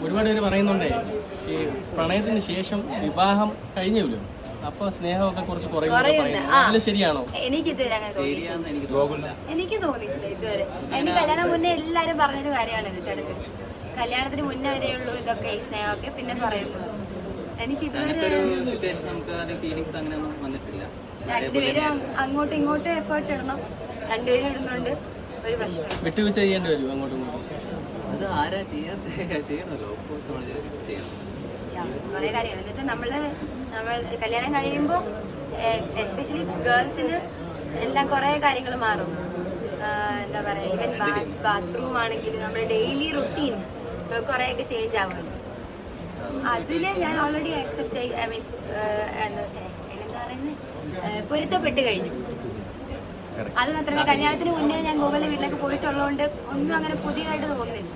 ഒരുപാട് പേര് പറയുന്നുണ്ടേ ഈ പ്രണയത്തിന് ശേഷം വിവാഹം കഴിഞ്ഞല്ലോ, അപ്പൊ സ്നേഹമൊക്കെ കുറച്ച് കുറയുന്നത് ശരിയാണോ? എനിക്ക് തോന്നിയിട്ടില്ല ഇതുവരെ. എനിക്ക് കല്യാണം മുന്നേ എല്ലാരും പറഞ്ഞൊരു കാര്യമാണ് ഇത്. ചേട്ടൻ കല്യാണത്തിന് മുന്നേ വരെയുള്ളൂ ഇതൊക്കെ, ഈ സ്നേഹമൊക്കെ പിന്നെ കുറയുന്നത്. എനിക്ക് ഇതുവരെ രണ്ടുപേരും അങ്ങോട്ടും ഇങ്ങോട്ടും എഫേർട്ട് ഇടണം, രണ്ടുപേരും ഇടുന്നുണ്ട്, ഒരു പ്രശ്നം വിട്ടുവീഴ്ച ചെയ്യേണ്ടി വരും അങ്ങോട്ടും ഇങ്ങോട്ടും. കുറെ കാര്യങ്ങൾ എന്ന് വെച്ചാൽ നമ്മൾ കല്യാണം കഴിയുമ്പോൾ എസ്പെഷ്യലി ഗേൾസിന് എല്ലാം കുറെ കാര്യങ്ങൾ മാറും. എന്താ പറയാ, ഈവൻ ബാത്റൂം ആണെങ്കിൽ നമ്മുടെ ഡെയിലി റുട്ടീൻ കുറെയൊക്കെ ചേഞ്ച് ആവും. അതില് ഞാൻ ഓൾറെഡി അക്സെപ്റ്റ് മീൻസ് എന്താ പറയുന്നത്, പൊരുത്തപ്പെട്ട് കഴിഞ്ഞു. അത് മാത്രമല്ല, കല്യാണത്തിന് മുന്നേ ഞാൻ ഗോകുലിന്റെ വീട്ടിലൊക്കെ പോയിട്ടുള്ളതുകൊണ്ട് ഒന്നും അങ്ങനെ പുതിയതായിട്ട് തോന്നുന്നില്ല.